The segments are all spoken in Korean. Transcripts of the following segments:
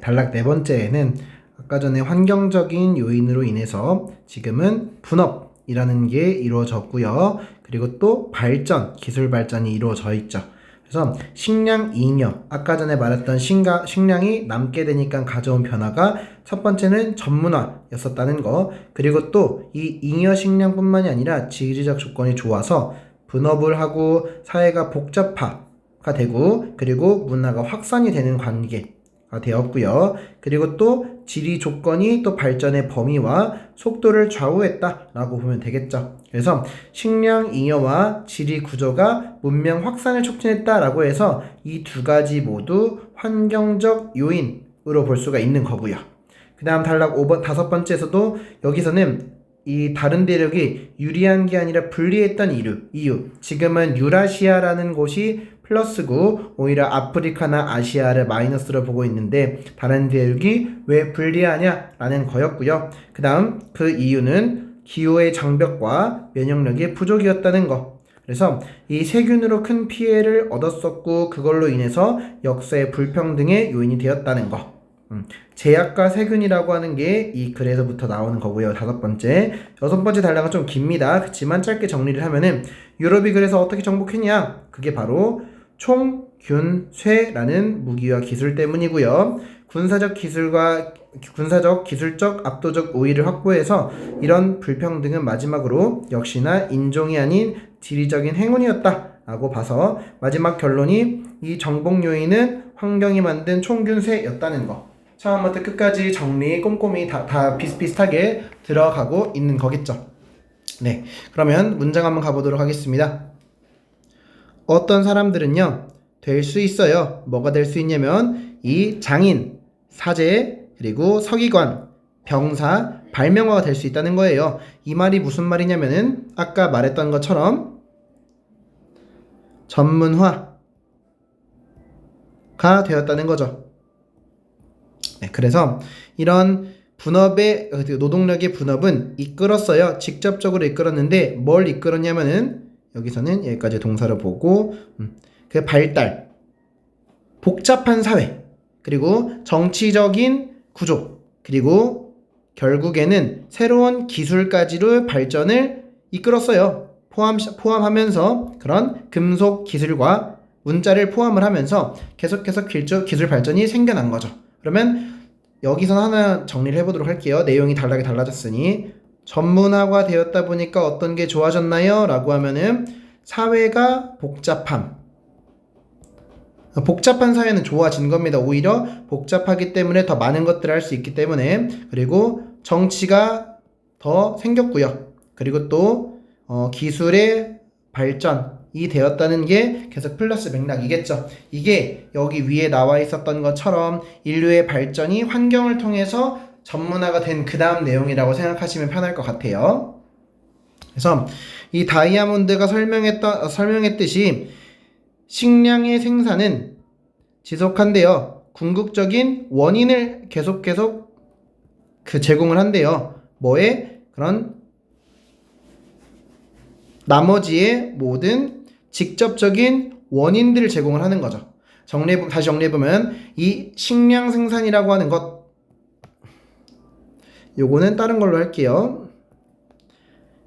단락 네 번째에는 아까 전에 환경적인 요인으로 인해서 지금은 분업이라는 게 이루어졌고요. 그리고 또 발전, 기술 발전이 이루어져 있죠. 그래서 식량 잉여, 아까 전에 말했던 식량이 남게 되니까 가져온 변화가 첫 번째는 전문화였었다는 거, 그리고 또 이 잉여 식량뿐만이 아니라 지리적 조건이 좋아서 분업을 하고 사회가 복잡화가 되고 그리고 문화가 확산이 되는 관계가 되었고요. 그리고 또 지리 조건이 또 발전의 범위와 속도를 좌우했다라고 보면 되겠죠. 그래서 식량 잉여와 지리 구조가 문명 확산을 촉진했다라고 해서 이 두 가지 모두 환경적 요인으로 볼 수가 있는 거고요. 그 다음 단락 5번 다섯 번째에서도 여기서는 이 다른 대륙이 유리한 게 아니라 불리했던 이유. 지금은 유라시아라는 곳이 플러스고 오히려 아프리카나 아시아를 마이너스로 보고 있는데 다른 대륙이 왜 불리하냐라는 거였고요. 그 다음 그 이유는 기후의 장벽과 면역력의 부족이었다는 거. 그래서 이 세균으로 큰 피해를 얻었었고 그걸로 인해서 역사의 불평등의 요인이 되었다는 거. 제약과 세균이라고 하는 게 이 글에서부터 나오는 거고요. 다섯 번째. 여섯 번째 단락은 좀 깁니다. 그렇지만 짧게 정리를 하면은 유럽이 그래서 어떻게 정복했냐? 그게 바로 총, 균, 쇠라는 무기와 기술 때문이고요. 군사적, 기술적 압도적 우위를 확보해서 이런 불평등은 마지막으로 역시나 인종이 아닌 지리적인 행운이었다 라고 봐서 마지막 결론이 이 정복 요인은 환경이 만든 총균쇠였다는 거. 처음부터 끝까지 정리 꼼꼼히 다 비슷비슷하게 들어가고 있는 거겠죠. 네, 그러면 문장 한번 가보도록 하겠습니다. 어떤 사람들은요 될 수 있어요. 뭐가 될 수 있냐면 이 장인, 사제, 그리고 서기관, 병사, 발명가가 될 수 있다는 거예요. 이 말이 무슨 말이냐면은 아까 말했던 것처럼 전문화가 되었다는 거죠. 네, 그래서 이런 분업의 노동력의 분업은 이끌었어요. 직접적으로 이끌었는데 뭘 이끌었냐면은 여기서는 여기까지 동사를 보고 그 발달, 복잡한 사회, 그리고 정치적인 구조, 그리고 결국에는 새로운 기술까지로 발전을 이끌었어요. 포함하면서 그런 금속 기술과 문자를 포함을 하면서 계속해서 기술 발전이 생겨난 거죠. 그러면 여기서 하나 정리를 해보도록 할게요. 내용이 단락이 달라졌으니 전문화가 되었다 보니까 어떤 게 좋아졌나요? 라고 하면은 사회가 복잡한 사회는 좋아진 겁니다. 오히려 복잡하기 때문에 더 많은 것들을 할 수 있기 때문에. 그리고 정치가 더 생겼고요. 그리고 또 기술의 발전이 되었다는 게 계속 플러스 맥락이겠죠. 이게 여기 위에 나와 있었던 것처럼 인류의 발전이 환경을 통해서 전문화가 된 그 다음 내용이라고 생각하시면 편할 것 같아요. 그래서 이 다이아몬드가 설명했듯이 식량의 생산은 지속한대요. 궁극적인 원인을 계속 제공을 한대요. 뭐에? 그런 나머지의 모든 직접적인 원인들을 제공을 하는 거죠. 다시 정리해보면 이 식량 생산이라고 하는 것, 요거는 다른 걸로 할게요.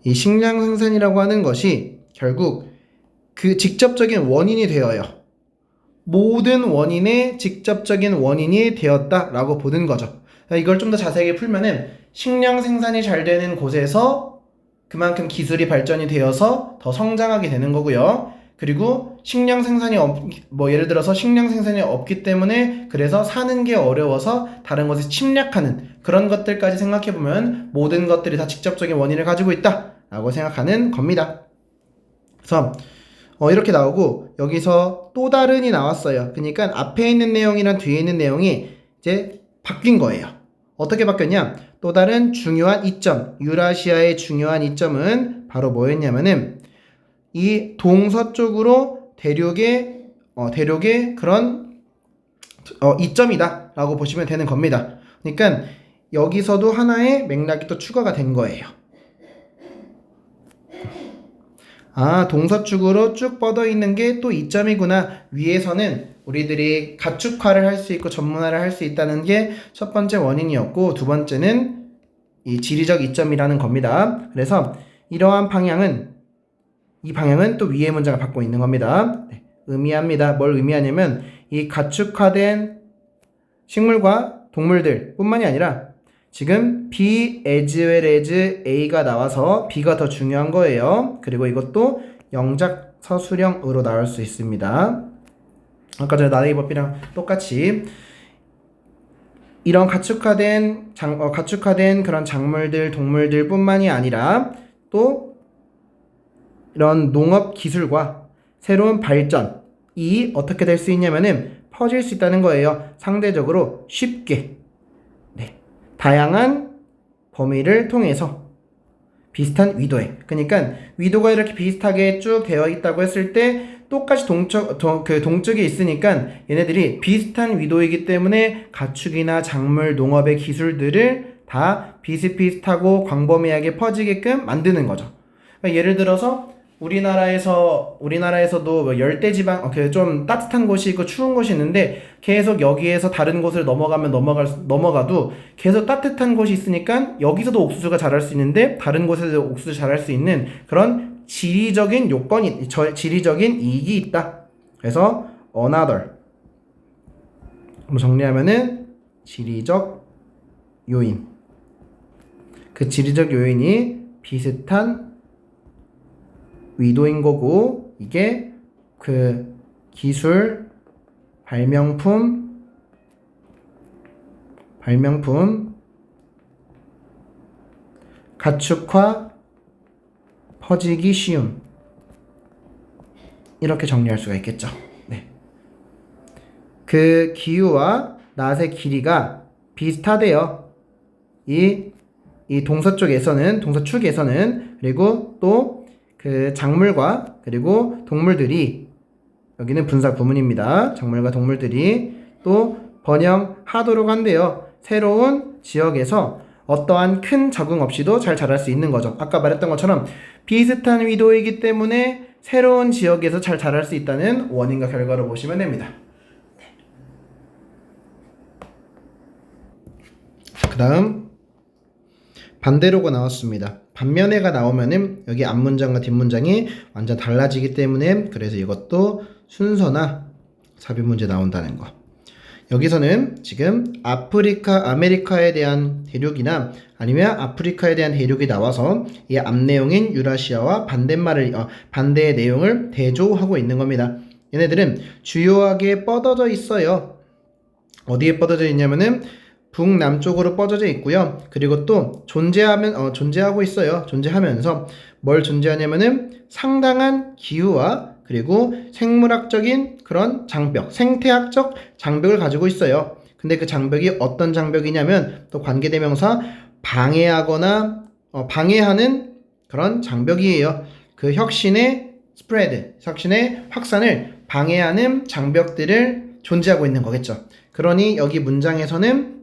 이 식량 생산이라고 하는 것이 결국 그 직접적인 원인이 되어요. 모든 원인의 직접적인 원인이 되었다라고 보는 거죠. 이걸 좀 더 자세하게 풀면은 식량 생산이 잘 되는 곳에서 그만큼 기술이 발전이 되어서 더 성장하게 되는 거고요. 그리고 식량 생산이 예를 들어서 식량 생산이 없기 때문에 그래서 사는 게 어려워서 다른 것에 침략하는 그런 것들까지 생각해보면 모든 것들이 다 직접적인 원인을 가지고 있다라고 생각하는 겁니다. 그래서 이렇게 나오고 여기서 또 다른이 나왔어요. 그러니까 앞에 있는 내용이랑 뒤에 있는 내용이 이제 바뀐 거예요. 어떻게 바뀌었냐? 또 다른 중요한 이점, 유라시아의 중요한 이점은 바로 뭐였냐면은 이 동서쪽으로 대륙의 그런 이점이다 라고 보시면 되는 겁니다. 그러니까 여기서도 하나의 맥락이 또 추가가 된 거예요. 아, 동서쪽으로 쭉 뻗어 있는 게 또 이점이구나. 위에서는 우리들이 가축화를 할 수 있고 전문화를 할 수 있다는 게 첫 번째 원인이었고, 두 번째는 이 지리적 이점이라는 겁니다. 그래서 이러한 방향은, 이 방향은 또 위의 문장을 받고 있는 겁니다. 네, 의미합니다. 뭘 의미하냐면 이 가축화된 식물과 동물들 뿐만이 아니라 지금 B as well as A가 나와서 B가 더 중요한 거예요. 그리고 이것도 영작 서술형으로 나올 수 있습니다. 아까 전에 나레이버비랑 똑같이 이런 가축화된 그런 작물들, 동물들 뿐만이 아니라 또 이런 농업 기술과 새로운 발전이 어떻게 될 수 있냐면은 퍼질 수 있다는 거예요. 상대적으로 쉽게. 네. 다양한 범위를 통해서 비슷한 위도에. 그러니까 위도가 이렇게 비슷하게 쭉 되어 있다고 했을 때 똑같이 동쪽에 있으니까 얘네들이 비슷한 위도이기 때문에 가축이나 작물, 농업의 기술들을 다 비슷비슷하고 광범위하게 퍼지게끔 만드는 거죠. 그러니까 예를 들어서 우리나라에서도 뭐 열대지방, 좀 따뜻한 곳이 있고 추운 곳이 있는데 계속 여기에서 다른 곳을 넘어가도 계속 따뜻한 곳이 있으니까 여기서도 옥수수가 자랄 수 있는데 다른 곳에서 옥수수 자랄 수 있는 그런 지리적인 지리적인 이익이 있다. 그래서 another. 한번 정리하면은 지리적 요인. 그 지리적 요인이 비슷한 위도인 거고, 이게 그 기술, 발명품, 가축화, 퍼지기 쉬움. 이렇게 정리할 수가 있겠죠. 네. 그 기후와 낫의 길이가 비슷하대요. 이 동서축에서는, 그리고 또 그 작물과 그리고 동물들이, 여기는 분사 구문입니다. 작물과 동물들이 또 번영하도록 한대요. 새로운 지역에서 어떠한 큰 적응 없이도 잘 자랄 수 있는 거죠. 아까 말했던 것처럼 비슷한 위도이기 때문에 새로운 지역에서 잘 자랄 수 있다는 원인과 결과로 보시면 됩니다. 그 다음 반대로가 나왔습니다. 반면에가 나오면은 여기 앞문장과 뒷문장이 완전 달라지기 때문에, 그래서 이것도 순서나 삽입 문제 나온다는 거. 여기서는 지금 아메리카에 대한 대륙이나 아니면 아프리카에 대한 대륙이 나와서 이 앞 내용인 유라시아와 반대의 내용을 대조하고 있는 겁니다. 얘네들은 주요하게 뻗어져 있어요. 어디에 뻗어져 있냐면은 북남쪽으로 뻗어져 있고요. 그리고 또 존재하고 있어요. 존재하면서 뭘 존재하냐면은 상당한 기후와 그리고 생물학적인 그런 장벽, 생태학적 장벽을 가지고 있어요. 근데 그 장벽이 어떤 장벽이냐면 또 관계대명사 방해하거나 방해하는 그런 장벽이에요. 그 혁신의 확산을 방해하는 장벽들을 존재하고 있는 거겠죠. 그러니 여기 문장에서는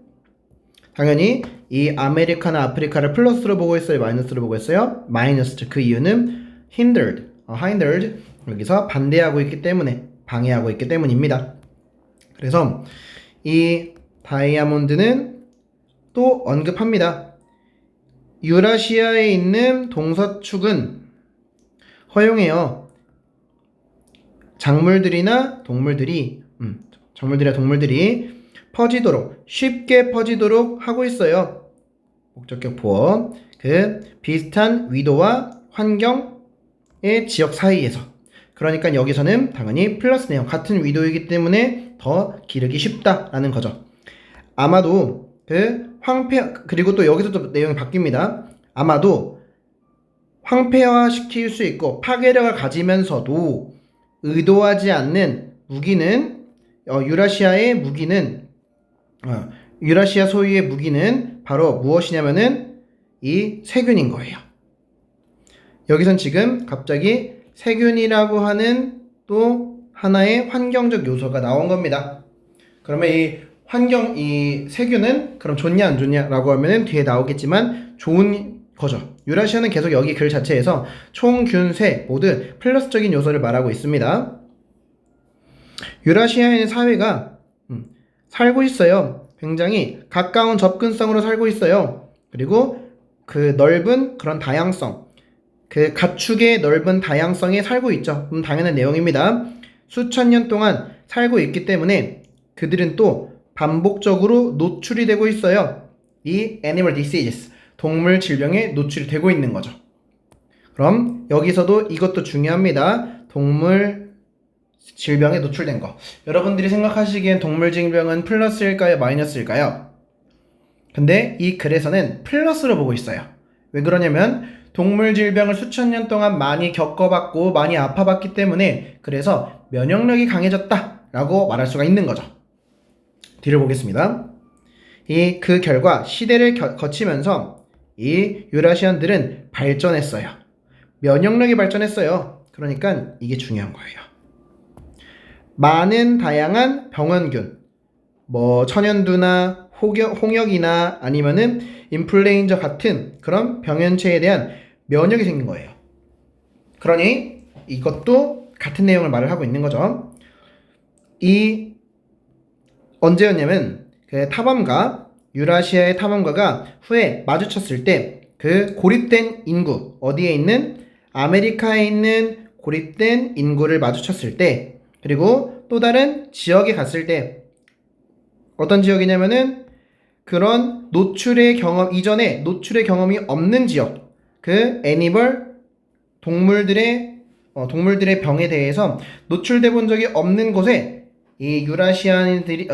당연히 이 아메리카나 아프리카를 플러스로 보고 있어요, 마이너스로 보고 있어요? 마이너스. 그 이유는 hindered, 여기서 반대하고 있기 때문에, 방해하고 있기 때문입니다. 그래서 이 다이아몬드는 또 언급합니다. 유라시아에 있는 동서축은 허용해요. 작물들이나 동물들이 쉽게 퍼지도록 하고 있어요. 목적격 보어. 그 비슷한 위도와 환경의 지역 사이에서. 그러니까 여기서는 당연히 플러스 내용, 같은 위도이기 때문에 더 기르기 쉽다라는 거죠. 아마도 그리고 또 여기서 또 내용이 바뀝니다. 아마도 황폐화시킬 수 있고 파괴력을 가지면서도 의도하지 않는 무기는 유라시아 소유의 무기는 바로 무엇이냐면은 이 세균인 거예요. 여기선 지금 갑자기 세균이라고 하는 또 하나의 환경적 요소가 나온 겁니다. 그러면 이 세균은 그럼 좋냐 안 좋냐라고 하면은 뒤에 나오겠지만 좋은 거죠. 유라시아는 계속 여기 글 자체에서 총, 균, 세 모두 플러스적인 요소를 말하고 있습니다. 유라시아의 사회가 살고 있어요. 굉장히 가까운 접근성으로 살고 있어요. 그리고 그 넓은 그런 다양성, 그 가축의 넓은 다양성에 살고 있죠. 당연한 내용입니다. 수천 년 동안 살고 있기 때문에 그들은 또 반복적으로 노출이 되고 있어요. 이 animal diseases, 동물 질병에 노출이 되고 있는 거죠. 그럼 여기서도 이것도 중요합니다. 동물 질병에 노출된 거. 여러분들이 생각하시기엔 동물 질병은 플러스일까요? 마이너스일까요? 근데 이 글에서는 플러스로 보고 있어요. 왜 그러냐면 동물 질병을 수천 년 동안 많이 겪어봤고 많이 아파봤기 때문에 그래서 면역력이 강해졌다 라고 말할 수가 있는 거죠. 뒤를 보겠습니다. 그 결과 시대를 거치면서 이 유라시안들은 발전했어요. 면역력이 발전했어요. 그러니까 이게 중요한 거예요. 많은 다양한 병원균, 뭐 천연두나 홍역이나 아니면은 인플루엔자 같은 그런 병연체에 대한 면역이 생긴 거예요. 그러니 이것도 같은 내용을 말을 하고 있는 거죠. 이 언제였냐면 그 탐험가, 유라시아의 탐험가가 후에 마주쳤을 때 그 고립된 인구, 어디에 있는 아메리카에 있는 고립된 인구를 마주쳤을 때, 그리고 또 다른 지역에 갔을 때, 어떤 지역이냐면은 그런 노출의 경험, 이전에 노출의 경험이 없는 지역, 그 애니멀, 동물들의 병에 대해서 노출돼 본 적이 없는 곳에 이 유라시아인들이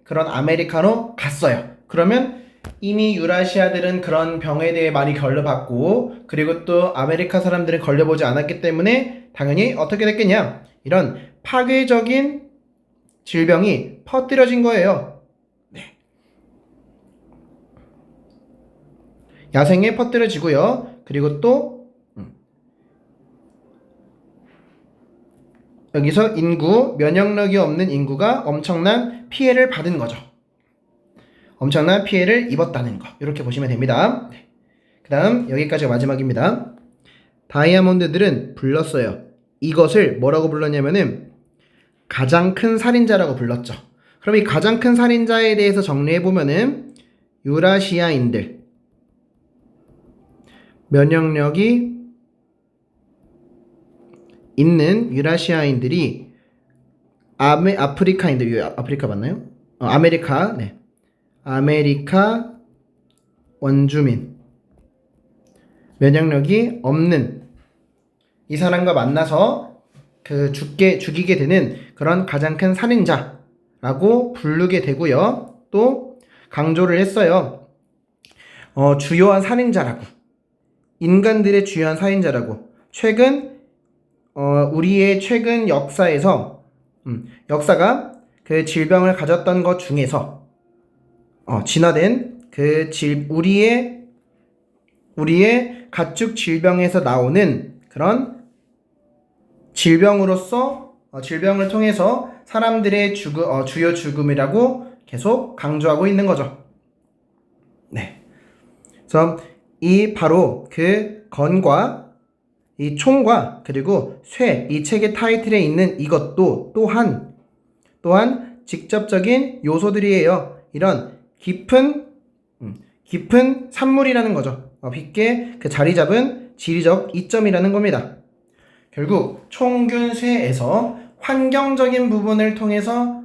그런 아메리카로 갔어요. 그러면 이미 유라시아들은 그런 병에 대해 많이 걸려봤고, 그리고 또 아메리카 사람들은 걸려보지 않았기 때문에 당연히 어떻게 됐겠냐? 이런 파괴적인 질병이 퍼뜨려진 거예요. 네. 야생에 퍼뜨려지고요. 그리고 또 여기서 면역력이 없는 인구가 엄청난 피해를 받은 거죠. 엄청난 피해를 입었다는 거. 이렇게 보시면 됩니다. 네. 그 다음 여기까지가 마지막입니다. 다이아몬드들은 불렀어요. 이것을 뭐라고 불렀냐면은 가장 큰 살인자라고 불렀죠. 그럼 이 가장 큰 살인자에 대해서 정리해보면은 유라시아인들, 면역력이 있는 유라시아인들이 아프리카 맞나요? 아메리카, 네. 아메리카 원주민, 면역력이 없는 이 사람과 만나서 죽이게 되는 그런 가장 큰 살인자라고 부르게 되고요. 또 강조를 했어요. 주요한 살인자라고, 인간들의 주요한 살인자라고. 우리의 최근 역사에서 역사가 그 질병을 가졌던 것 중에서 진화된 우리의 가축 질병에서 나오는 그런 질병을 통해서 사람들의 주요 죽음이라고 계속 강조하고 있는 거죠. 네. 그래서 바로 그 건과 이 총과 그리고 이 책의 타이틀에 있는 이것도 또한 직접적인 요소들이에요. 이런 깊은 산물이라는 거죠. 깊게 그 자리 잡은 지리적 이점이라는 겁니다. 결국 총균 쇠에서 환경적인 부분을 통해서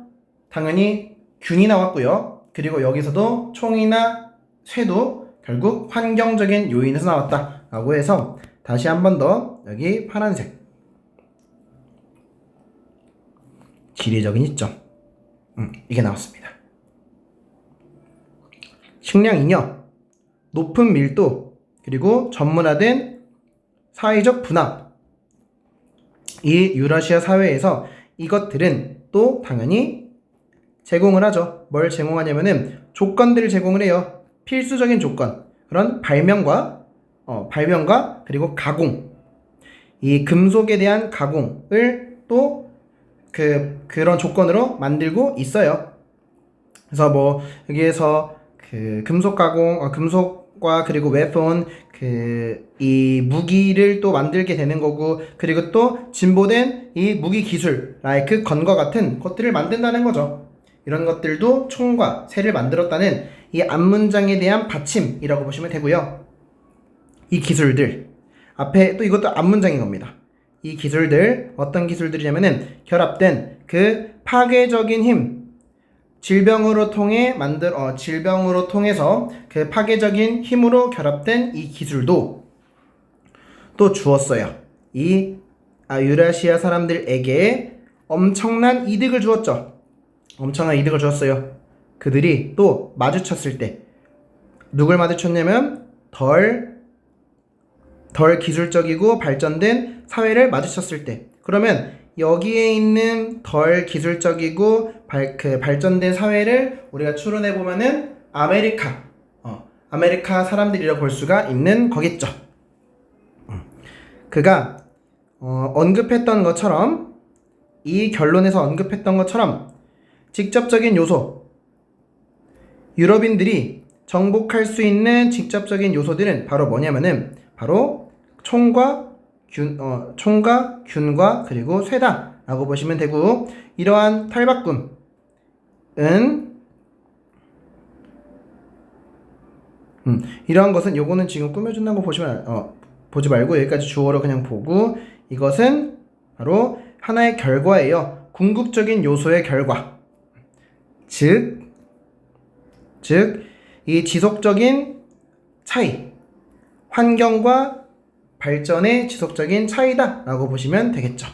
당연히 균이 나왔고요. 그리고 여기서도 총이나 쇠도 결국 환경적인 요인에서 나왔다라고 해서 다시 한 번 더 여기 파란색 지리적인 이점 이게 나왔습니다. 식량 잉여, 높은 밀도, 그리고 전문화된 사회적 분압. 이 유라시아 사회에서 이것들은 또 당연히 제공을 하죠. 뭘 제공하냐면은 조건들을 제공을 해요. 필수적인 조건. 그런 발명과 그리고 가공. 이 금속에 대한 가공을 또 그런 조건으로 만들고 있어요. 그래서 뭐 여기에서 그 금속 가공, 금속 과 그리고 웨폰 이 무기를 또 만들게 되는 거고, 그리고 또 진보된 이 무기 기술 라이크 건과 같은 것들을 만든다는 거죠. 이런 것들도 총과 새를 만들었다는 이 앞문장에 대한 받침이라고 보시면 되고요. 이 기술들 앞에 또 이것도 앞문장인 겁니다. 이 기술들 어떤 기술들이냐면은 결합된 그 파괴적인 힘, 질병으로 통해서 그 파괴적인 힘으로 결합된 이 기술도 또 주었어요. 이 유라시아 사람들에게 엄청난 이득을 주었죠. 엄청난 이득을 주었어요. 그들이 또 마주쳤을 때 누굴 마주쳤냐면 덜 기술적이고 발전된 사회를 마주쳤을 때, 그러면 여기에 있는 덜 기술적이고 발전된 사회를 우리가 추론해 보면은 아메리카 사람들이라고 볼 수가 있는 거겠죠. 그가 언급했던 것처럼, 이 결론에서 언급했던 것처럼 직접적인 요소, 유럽인들이 정복할 수 있는 직접적인 요소들은 바로 뭐냐면은 바로 총과 균과 그리고 쇠다라고 보시면 되고, 이러한 탈바꿈은 이러한 것은, 요거는 지금 꾸며준다고 보지 말고 여기까지 주어로 그냥 보고, 이것은 바로 하나의 결과예요. 궁극적인 요소의 결과. 즉 이 지속적인 차이, 환경과 발전의 지속적인 차이다 라고 보시면 되겠죠.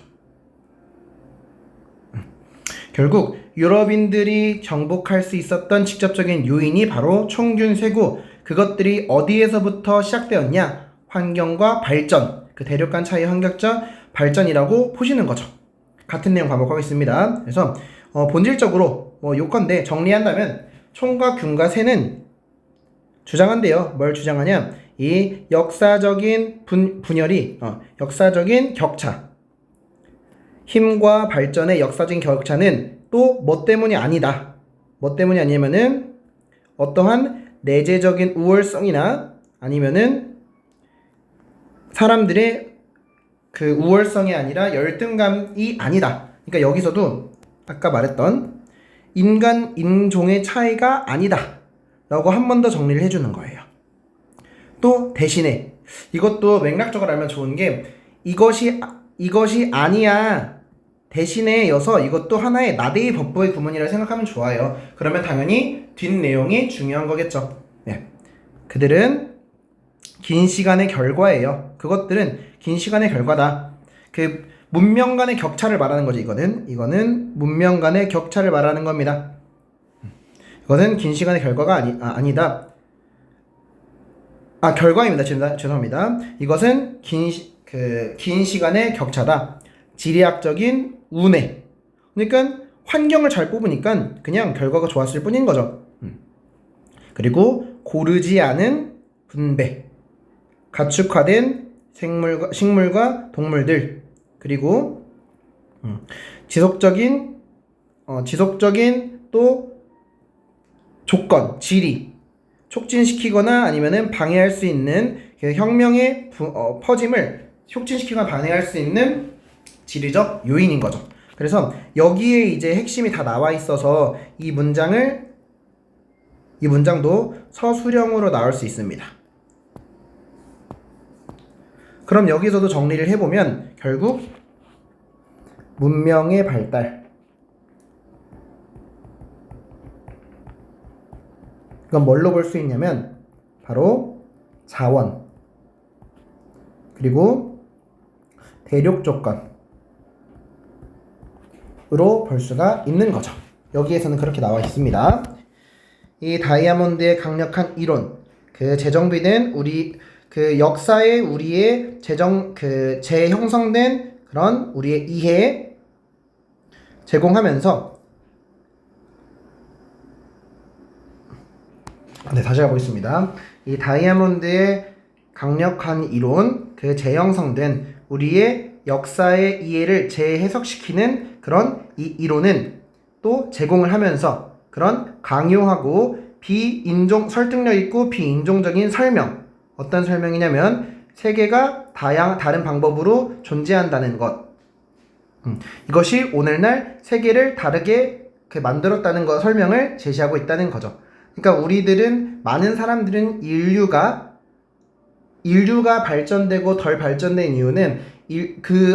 결국 유럽인들이 정복할 수 있었던 직접적인 요인이 바로 총균 쇠고, 그것들이 어디에서부터 시작되었냐? 환경과 발전, 그 대륙간 차이 환경적 발전이라고 보시는 거죠. 같은 내용 반복하겠습니다. 그래서 본질적으로 요건데 정리한다면 총과 균과 쇠는 주장한대요. 뭘 주장하냐? 이 역사적인 분열이 역사적인 격차, 힘과 발전의 역사적인 격차는 또 뭐 때문이 아니다. 뭐 때문이 아니면은 어떠한 내재적인 우월성이나 아니면은 사람들의 그 우월성이 아니라 열등감이 아니다. 그러니까 여기서도 아까 말했던 인종의 차이가 아니다 라고 한 번 더 정리를 해주는 거예요. 또 대신에 이것도 맥락적으로 알면 좋은 게, 이것이 아니야 대신에 여서 이것도 하나의 나대의 법보의 구문이라 생각하면 좋아요. 그러면 당연히 뒷내용이 중요한 거겠죠. 네. 그들은 긴 시간의 결과예요. 그것들은 긴 시간의 결과다. 그 문명 간의 격차를 말하는 거지. 이거는 문명 간의 격차를 말하는 겁니다. 이것은 긴 시간의 결과가 아니다. 결과입니다. 죄송합니다. 이것은 긴 시간의 격차다. 지리학적인 운해. 그러니까 환경을 잘 뽑으니까 그냥 결과가 좋았을 뿐인 거죠. 그리고 고르지 않은 분배. 가축화된 식물과 동물들. 그리고 지속적인 또 조건, 지리, 촉진시키거나 아니면은 방해할 수 있는 혁명의 퍼짐을 촉진시키거나 방해할 수 있는 지리적 요인인 거죠. 그래서 여기에 이제 핵심이 다 나와 있어서 이 문장도 서술형으로 나올 수 있습니다. 그럼 여기서도 정리를 해보면 결국 문명의 발달, 이건 뭘로 볼 수 있냐면 바로 자원, 그리고 대륙 조건으로 볼 수가 있는 거죠. 여기에서는 그렇게 나와 있습니다. 이 다이아몬드의 강력한 이론, 그 재정비된 역사에 우리의 재형성된 그런 우리의 이해에 제공하면서, 다시 가보겠습니다. 이 다이아몬드의 강력한 이론, 그 재형성된 우리의 역사의 이해를 재해석시키는 그런 이 이론은 또 제공을 하면서 그런 강요하고 설득력 있고 비인종적인 설명. 어떤 설명이냐면 세계가 다른 방법으로 존재한다는 것. 이것이 오늘날 세계를 다르게 만들었다는 거 설명을 제시하고 있다는 거죠. 그러니까 많은 사람들은 인류가 발전되고 덜 발전된 이유는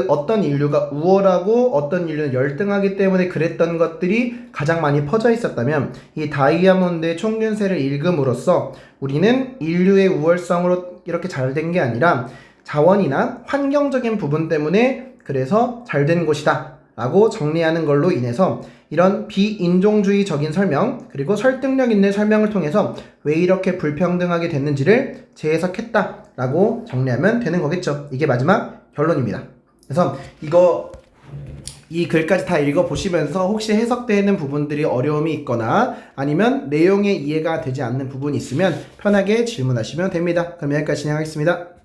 어떤 인류가 우월하고 어떤 인류는 열등하기 때문에 그랬던 것들이 가장 많이 퍼져 있었다면, 이 다이아몬드의 총균세를 읽음으로써 우리는 인류의 우월성으로 이렇게 잘 된 게 아니라 자원이나 환경적인 부분 때문에 그래서 잘 된 것이다 라고 정리하는 걸로 인해서 이런 비인종주의적인 설명 그리고 설득력 있는 설명을 통해서 왜 이렇게 불평등하게 됐는지를 재해석했다 라고 정리하면 되는 거겠죠. 이게 마지막 결론입니다. 그래서 이 글까지 다 읽어보시면서 혹시 해석되는 부분들이 어려움이 있거나 아니면 내용의 이해가 되지 않는 부분이 있으면 편하게 질문하시면 됩니다. 그럼 여기까지 진행하겠습니다.